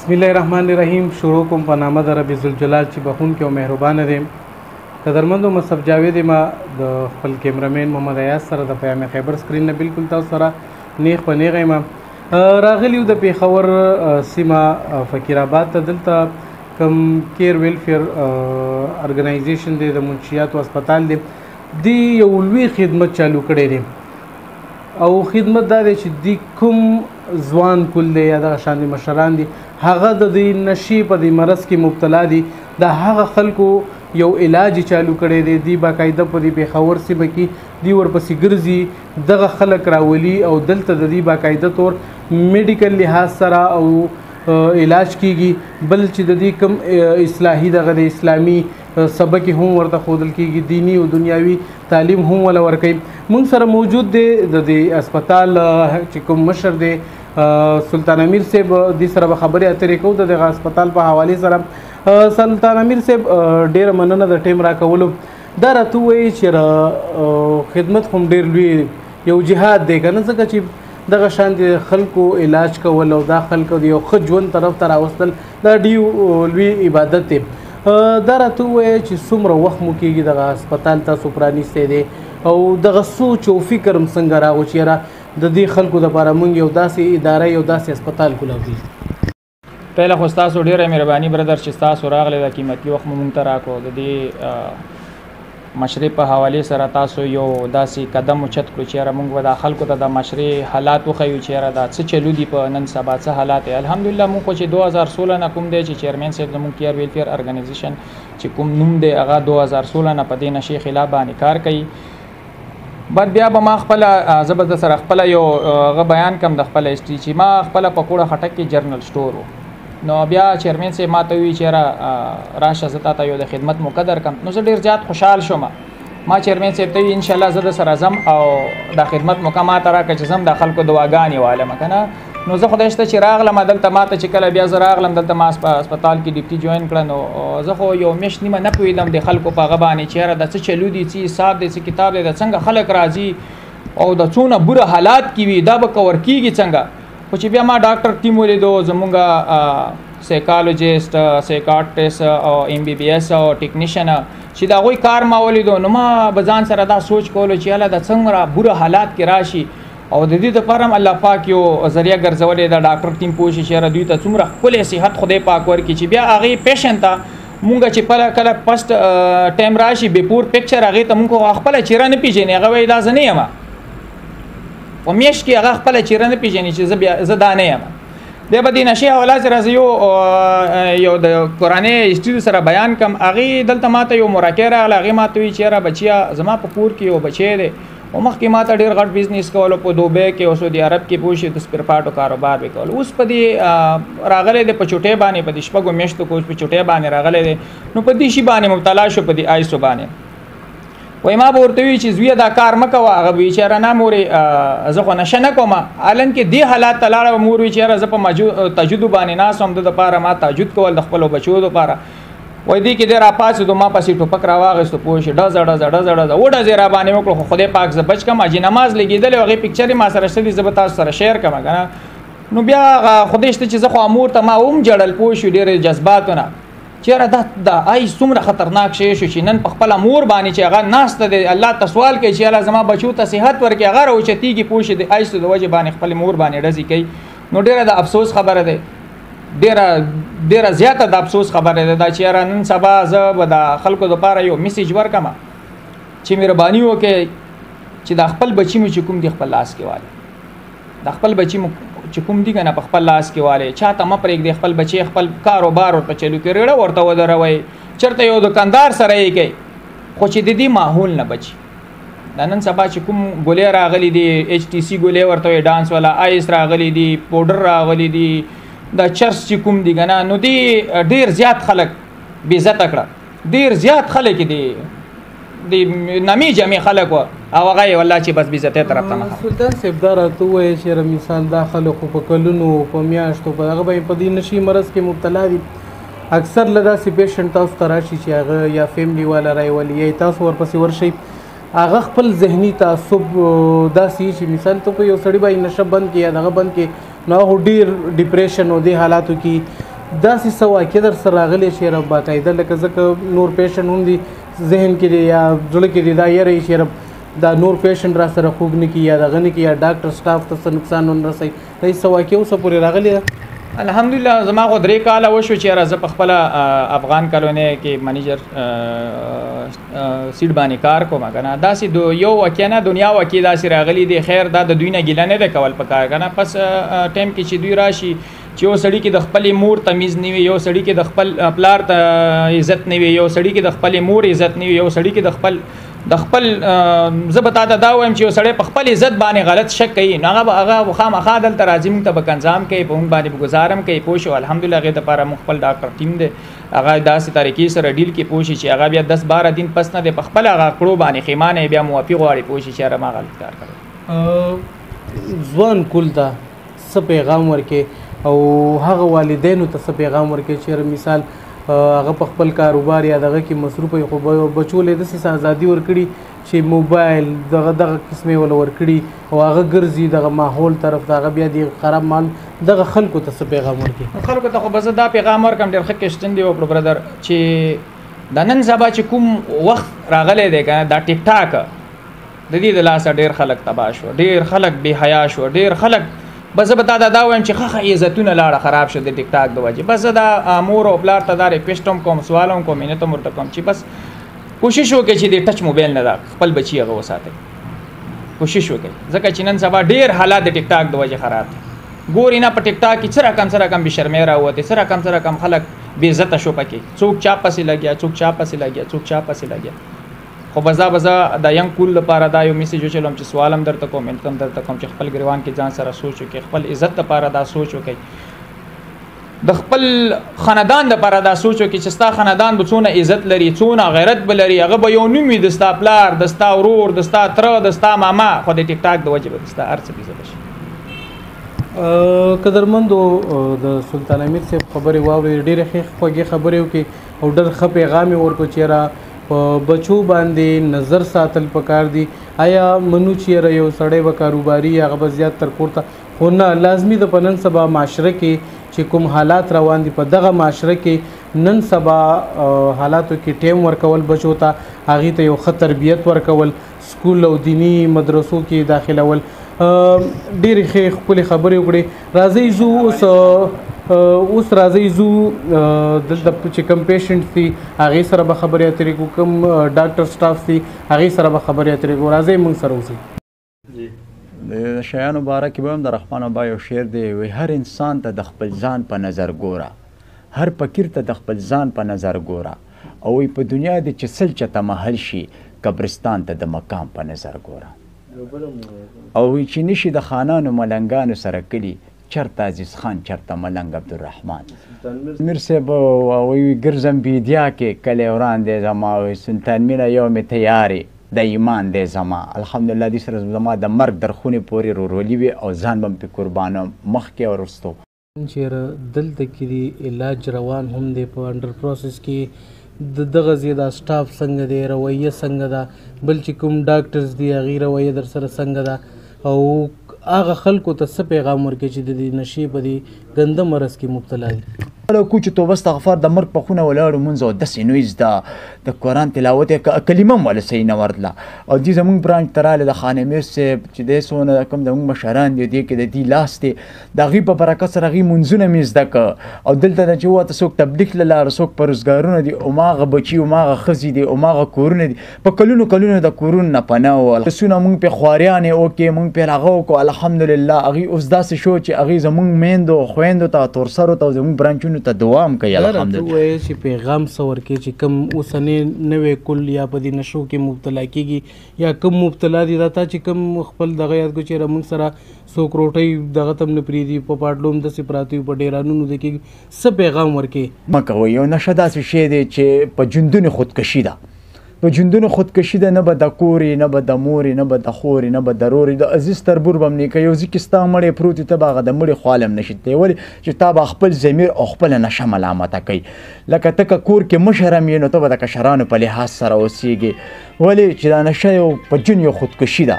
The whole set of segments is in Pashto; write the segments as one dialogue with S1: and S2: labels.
S1: بسم الله الرحمن الرحیم. شروع کوم په نامه د رب ذوالجلال چې بخونکی او مهربانه دی. قدرمندو مصطفی جاوید ما د خپل کیمرامین محمد ایاز سره د پیام خیبر سکرین نه بالکل تاسو سره نیغ په نیغه ما راغلیو د پیښور سیمه فقیر آباد ته. دلته کم کیر ویلفیر ارګنایزیشن دی د منشیاتو هسپتال دی یو لوی خدمت چالو کړی دی او خدمت دا دی چې دی کوم ځوان کل دی یا دغه شان دي مشران دي هغه د دې نشي په دې مرض کې مبتلا دي د هغه خلکو یو علاج چالو کړی دی. دی باقاعده په دې پیښور سیمه کې دی ورپسې ګرځي دغه خلک راولي او دلته د دې باقاعده طور میډیکل لحاظ سره او علاج کیږي. بل چې د دې کوم اصلاحي دغه د اسلامي سبق هم ورته ښودل کیږي، دینی او دنیاوي تعلیم هم ولا ورکوي. موږ سره موجود دی د دې هسپتال چې کوم مشر دی سلطان امیر صاحب، دې سره به خبرې اترې کوو د دغه هسپتال په حوالې سره. سلطان امیر صاحب ډېره مننه د ټیم راکولو. دا راته ووایي چې خدمت خو ډېر لوی یو جهاد دی که نه، ځکه چې دغه شان د خلکو علاج کول او دا خلکو د یو ښه ژوند طرف ته راوستل دا ډېر لوی عبادت دی. دا راته ووایه چې څومره وخت مو کېږي دغه هسپتال تاسو پرانیستی دی او دغه سوچ او فکر هم څنګه راغو چې یاره د دې خلکو دپاره موږ یو داسې اداره یو داسې هسپتال کولاوي.
S2: پهله خو ستاسو ډېره مهرباني برادر چې ستاسو راغلی دا قیمتي وخت مو موږ ته راکړو. د دې مشرې په حوالې سره تاسو یو داسې قدم اوچت کړو چې یاره موږ به دا خلکو ته د مشرې حالات وښیو چې یاره دا څه چلو دي په نن سبا څه حالات دی. الحمدلله موږ خو چې 2016 نه کوم دی چې چیرمین صاحب زموږ کیر ویلفیر ارګنایزیشن چې کوم نوم دی هغه 2016 نه په دې نشې خلاف باندې کار کوي. بعد بیا به ما خپله زه به د سره خپله یو هغه بیان کم د خپله هسټري چې ما خپله په کوړه خټک کې جرنل سټور و. نو بیا چیرمین صاحب ما ته ووایي چې راشه زه تا ته یو د خدمت مو قدر کم. نو زه ډېر زیات خوشحال شوم. ما چیرمین صاحب ته ووایي انشاءالله زه د سره ځم او دا خدمت مو که ما ته راکړه چې ځم د خلکو دعاګانې والم که نه. نو زه خدای شته چې راغلم دلته ما ته چې کله بیا زه راغلم دلته ما هسپتال کې ډیوټي جوین کړه. نو زه خو یو میاشت نیمه نه پوهېدم د خلکو په هغه باندې چې یاره دا څه چلو دي، څه حساب دی، څه کتاب دی، د څنګه خلک راځي او د څونه بوره حالات کې وي دا به کور کېږي څنګه. خو چې بیا ما ډاکټر ټیم ولیدو زمونږ سایکالوجیسټ، سایکاټریسټ او MBBS او ټیکنیشن چې د هغوی کار ما ولیدو. نو ما به ځان سره دا سوچ کولو چې یاله دا څومره بوره حالات کې راشي او د دې دپاره هم الله پاک یو ذریعه ګرځولی دا ډاکټر ټیم پوه شي چې یاره دوی ته څومره ښکلی صحت خدای پاک ورکړي چې بیا هغې پیشنټ ته مونږ چې کله فسټ ټایم راشي بیفور پکچر هغې ته مونږ خپله چیره نه پېژني. هغه وایي دا زه نه یم په میاشت کې هغه خپله چیره نه پېژني چې زه دا نه یم. بیا به دې نشې حواله سره زه یو د کورنۍ هسټري سره بیان کم. هغې دلته ما ته یو مراکې راغله. هغې ما ته وایي چې یاره بچیه زما په کور کې یو بچی دی او مخکې ما ته ډېر غټ بزنس کولو په دوبۍ کې او سعودي عرب کې پوه شي د سپیر پارټو کاروبار به کولو. اوس په دې راغلی دی په چوټۍ باندې په دې شپږو میاشتو کې اوس په چوټۍ باندې راغلی دی. نو په دې شي باندې مبتلا شو په دې آیسو باندې. وایي ما به ورته وایي چې زویه دا کار مه کوه. هغه به وایي چې یاره نه مورې زه خو نشه نه کوم. حالن کې دې حالات ته لاړه مور وایي چې یاره زه په تهجدو باندې ناست وم د دپاره ما تهجد کول د خپلو بچو دپاره. وایي دې کې دی راپاڅېدو ما پسې ټوپک راواغېستو پوه شي ډزه ډزه ډزه ډزه وډزې را باندې وکړو. خو خدای پاک زه بچ کړم. حاجي نماز لګېدلی هغې پکچر یې ما سره شته دي زه به تاسو سره شیر کړم که نه. نو بیا خدای شته چې زه خو امور ته ما هم جړل پوه شو ډېرې جذباتو نه چې یاره دا آی څومره خطرناک شی شو چې نن په خپله مور باندې چې هغه ناسته دی الله ته سوال کوي چې یاله زما بچو ته صحت ورکړي هغه راوچتېږي پوه شي د آیسو د وجې باندې خپلې مور باندې ډزې کوي. نو ډېره د افسوس خبره دی، ډېره زیاته د افسوس خبره ده دا چې یاره نن سبا زه به د خلکو دپاره یو میسیج ورکړم چې مهرباني وکړئ چې دا خپل بچي مو چې کوم دي خپل لاس کې والي، دا خپل بچي مو چې کوم دي که نه په خپل لاس کې والي. چاته مه پرېږدئ خپل بچی خپل کاروبار ورته چلو کړي، ریړه ورته ودروئ، چېرته یو دکاندار سره یې کوي خو چې د دې ماحول نه بچي. دا نن سبا چې کوم ګولۍ راغلي دي HTC ګولۍ ورته وایي ډانس والا، آیس راغلي دي، پوډر راغلي دي، دا چرس چې کوم دي که نه. نو دې ډېر زیات خلک بې عزته کړه. ډېر زیات خلک دي د نامي جامې خلک وه او هغه یې والله چې بس بې عزتۍ طرف ته مخه.
S1: سلطان صاحب دا راته ووایه چې مثال دا خلک خو په کلونو په میاشتو په هغه به په دې نشي مرض کې مبتلا دي. اکثر له داسې پیشنټ تاسو ته راشي چې هغه یا فیملي والا راولي یا تاسو ورپسې ورشئ هغه خپل ذهني تعصب داسې چې مثال ته په یو سړي باندې نشه بند کړي یا دغه بند کړي نو هغه ډېر ډپریشن او دې حالاتو کې داسې څه واقع در سره راغلی چې یاره باقاعده لکه ځکه نور پیشنټ هم دي ذهن کې دی یا زړه کې دی دا یاره چې یاره دا نور پیشنټ را سره خوږ نه کړي یا دغه نه کړي یا ډاکټر سټاف ته څه نقصان ونه رسوي دا څه واقع اوسه پورې راغلې ده؟
S2: الحمدلله زما خو 3 کاله وشو چې یاره زه په خپله افغان کالونۍ کې منیجر سیټ باندې کار کوم که نه داسې یو واقع نه دنیا واقع داسې راغلي دی. خیر دا د دوی نه ګیله نه دی کول پکار که نه پس ټایم کې چې دوی راشي چې یو سړي کې د خپلې مور تمیز نه وي، یو سړي کې د خپل پلار ته عزت نه وي، یو سړي کې د خپلې مور عزت نه وي، یو سړي کې د خپل زه به تا ته دا وایم چې یو سړی په خپل عزت باندې غلط شک کوي نو هغه خامخا دلته راځي موږ ته به کنځام کوي په موږ باندې به ګزار هم کوي پوه شو. الحمدلله هغې دپاره موږ خپل ډاکټر ټیم دی هغه داسې طریقې سره ډیل کې پوه شي چې هغه بیا 10-12 دن پس نه دی په خپل هغه کړو باندې خیمانه بیا موافق غواړي پوه شي چې یاره ما غلط کار کړی.
S1: ځوان کل ته څه پیغام ورکې او هغه والدینو ته څه پیغام ورکې چې مثال هغه په خپل کاروبار یا دغه کې مصروف وي خو بچو له داسې ازادي ورکړي چې موبایل دغه قسمې ول ورکړي او هغه ګرځي دغه ماحول طرف ته هغه بیا د خراب مال دغه خلکو ته څه پیغام ورکړي؟
S2: خلکو ته خو بس دا پیغام ورکړم ډېر ښه کوېسچن دی وکړو برادر چې د نن سبا چې کوم وخت راغلی دی که نه دا ټیک ټاک د دې د لاسه ډېر خلک تباه شو، ډېر خلک بې حیا شو، ډېر خلک بس زه به تا دا وایم چې ښه عزتونه لاړه خراب شو د ټیک ټاک د وجې. بس زه دا مور او پلار ته دا ریکویسټ هم کوم سوال هم کوم مینت هم ورته کوم چې بس کوشش وکړئ چې د ټچ موبایل نه دا خپل بچي هغه وساتئ، کوشش وکړئ ځکه چې نن سبا ډېر حالات د ټیک ټاک د وجې خراب دي. ګورې نه په ټیک ټاک کې څه رقم بې شرمۍ راوتې، څه رقم خلک بې عزته شو پکې، څوک چا پسې لګیا، څوک چا پسې لګیا. خو بس دا د ینګ کول لپاره دا یو میسیج وچلوم چې سوال هم درته کوم انت هم درته کوم چې خپل ګریوان کې ځان سره سوچ وکړئ، خپل عزت لپاره دا سوچ وکړئ، د خپل خاندان لپاره دا سوچ وکړئ چې ستا خاندان به څونه عزت لري، څونه غیرت به لري، هغه به یو نوم وي د ستا پلار، د ستا ورور، د ستا تره، د ستا ماما، خو د ټیک ټاک د وجې به د ستا هر څه بې عزته شي.
S1: قدرمندو د سلطان امیر صاحب خبرې واورېدې ډېرې ښې خوږې خبرې وکړې او ډېر ښه پیغام یې ورکړو چې یاره په بچو باندې نظر ساتل پکار دي. آیا منو چې یو سړی به کاروباري هغه به زیات تر کور ته خو نه لازمي د په نن سبا معاشره کې چې کوم حالات روان دي په دغه معاشره کې نن سبا حالاتو کې ټیم ورکول بچو ته، هغې ته یو ښه تربیت ورکول، سکول او دینی مدرسو کې داخلول. ډېرې ښې ښکلې خبرې وکړې. راځئ زو اوس راځئ زو دلته چې کوم پیشنټ دي هغې سره به خبرې اترې کوو، کوم ډاکټر سټاف دي هغې سره به خبرې اترې کوو. راځئ موږ سره اوسئ.
S3: د شیانو باره کې به هم د رحمان بابا یو شعر دی، وایي هر انسان ته د خپل ځان په نظر ګوره، هر فقیر ته د خپل ځان په نظر ګوره، او وایي په دنیا دې چې سل چته محل شي قبرستان ته د مقام په نظر ګوره، او وایي چې نشي د خانانو ملنګانو سره کلي چرته عزیز خان چرته ملنګ عبدالرحمن. امیر صاحب وایي ګرځم بیدیا کې کلی وران دی زما، وایي سلطان مینه یو مې تیارې د ایمان دی زما. الحمدلله دې سره زما د مرګ در خونې پورې رورولي وي او ځان به مې پرې قربانوم مخکې او وروستو.
S1: چېرې دلته کې دی علاج روان هم دی په انډر پروسس کې د دغه ځای دا سټاف څنګه دی، رویه څنګه ده، بل چې کوم ډاکټرز دي هغې رویه در سره څنګه ده، او هغه خلکو ته څه پیغام ورکړي چې د دې نشې په دې ګنده مرض کې مبتلا دي؟
S3: کو چې توبه استغفار د مرګ په خونه ولاړو مونځ او داسې نویز ده د قرآن تلاوت یې کلمه هم ولا صحیح نه ورتله. او دې زمونږ برانچ ته راغلی د خان امیر صاحب چې دی څونه کوم زمونږ مشران دي دې کې د دې لاس دی د هغوی په برکت سره هغوی مونځونه مې زده که، او دلته ده چې وواته څوک تبلیغ له لاره، څوک په روزګارونه دي، هماغه بچي هماغه ښځې دي، هماغه کورونه دي، په کلونو کلونو د کورونو نه پناه وول. سونه مونږ پرې خواريانې وکړې، مونږ پرې هغه وکړو. الحمدلله هغوی اوس داسې شو چې هغوی زمونږ میندو خویندو ته تورسرو ته زمونږ برانچونو ته دعا هم کوي.
S1: الحمدلله چې پیغام څه ورکړي چې کوم اوسنی نوی کل یا په دې نشو کې مبتلا کېږي یا کوم مبتلا دي دا تا چې کوم خپل دغه یاد کړو چې موږ سره څوک روټۍ دغه ته هم نه پرېږدي، په پاټلو هم داسې پراته وي، په ډیرانونو د کېږي. څه پیغام ورکړي؟
S3: مه کوئ. یو نشه داسې شی دی چې په ژوندونو خودکشي ده، په ژوندونو خودکشي ده، نه به د کورې، نه به د مورې، نه به د خورې، نه به د رورې، د عزیز تربور به هم نه کوي. یو ځای کې ستا مړی پروت وي ته به هغه د مړي خوال هم نشي تلی، ولې چې تا به خپل ضمیر او خپله نشه ملامته کوي. لکه ته که کور کې مشر هم یې نو ته به د کشرانو په لحاظ سره اوسېږي، ولې چې دا نشه یو په جون یو خودکشي ده.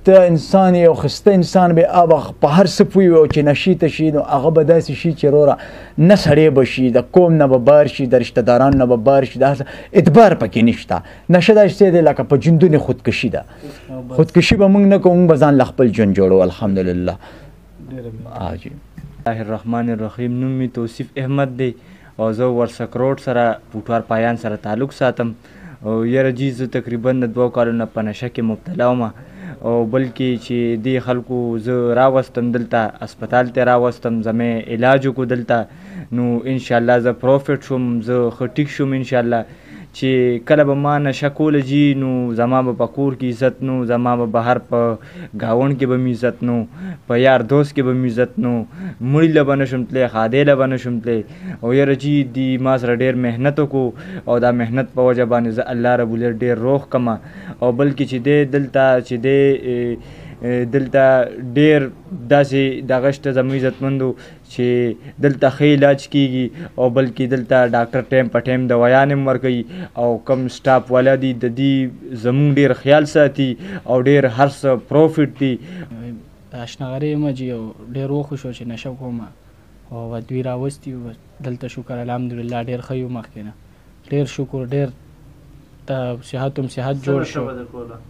S3: ته انسان یې او ښایسته انسان به هغه په هر څه پوه وي او چې نشي ته شي نو هغه به داسې شي چې وروره نه سړی به شي د قوم نه به بار شي د رشته دارانو نه به بار شي د اعتبار پکې نشته. نشه داسې شی دی لکه په ژوندونې خودکشي ده. خودکشي به موږ نه کوو، موږ به ځان له خپل ژوند جوړو. الحمدلله.
S4: الله الرحمن الرحیم. نوم مې توصیف احمد دی او زه ورسک روډ سره پوټوار پایان سره تعلق ساتم. او یاره جی زه تقریبا د 2 کالو نه په نشه کې مبتلا وم او بلکې چې دې خلکو زه راوستم دلته اسپتال ته راوستم، زمې علاج وکړو دلته، نو انشاءالله زه پروفټ شوم، زه ښه ټیک شوم انشاءالله. چې کله به ما نشه کوله جي نو زما به په کور کې عزت نو، زما به بهر په ګاونډ کې به مې عزت نو، په یار دوست کې به مې عزت نو، مړي له به نشم تللی، خادی له به نشم تللی. او یاره جي دی ما سره ډېر محنت وکړو او دا محنت په وجه باندې زه الله رب العزت ډېر روغ کړم. او بلکې چې دی دلته چې دی دلته ډېر داسې دغه شته زموږ عزتمندو چې دلته ښه علاج کیږي او بلکې دلته ډاکټر ټایم په ټایم دوايان هم ورکوي او کم سټاف والا دي د دې زموږ ډېر خیال ساتي او ډېر هر څه پروفټ دي.
S5: اشنغري یم جي او ډېر وخوښ شو چې نشه کوم او دوی راوستي دلته شکر الحمدلله ډېر ښه یو مخکې نه. ډېر شکر، ډېر صحت هم صحت جوړ شو.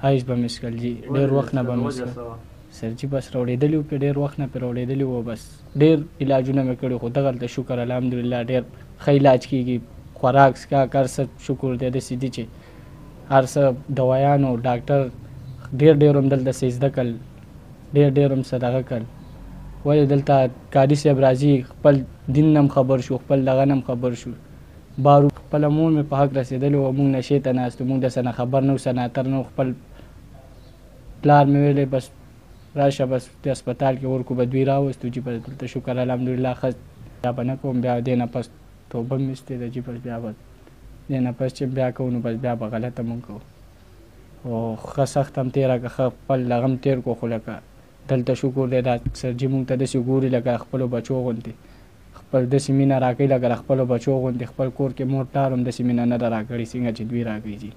S5: هایس به مسکل جي ډېر وخت نه به مسکل سرجي بس راوړېدلي وو، په ډېر وخت نه پرې راوړېدلي وو، بس ډېر علاجونه مې کړي خو دغلته شکر الحمدلله ډېر ښه علاج کېږي. خوراک څښاک هر څه شکر دی داسې دي چې هر څه دوايانو ډاکټر ډېر هم دلته څه زده کړل، ډېر هم صدقه کړل. ولې دلته قاضي صاحب راځي خپل دین نه هم خبر شو، خپل دغه نه هم خبر شو. بارو خپله مور مې په حق رسېدلې وه، موږ نشې ته ناست وو، موږ د څه نه خبر نه وو، سناتر نه وو. خپل پلار مې ویلی بس راشه بس د اسپتال کې ورکو به دوی راوستو جي بس دلته شکر الحمدلله ښه. بیا به نه کوم، بیا دې نه پس توبه مې ایستې ده جي بس بیا به دې نه پس چې بیا کوو نو بس بیا به غلطه مونږ کوو. او ښه سخت هم تېره کړه، ښه خپل هغه هم تېر کړو. خو لکه دلته شکر دی دا سرجي مونږ ته داسې ګوري لکه خپلو بچو غوندې، خپل داسې مینه راکوي لکه خپلو بچو غوندې. خپل کور کې مور پلار هم داسې مینه نه ده راکړې څنګه چې دوی راکوي جي.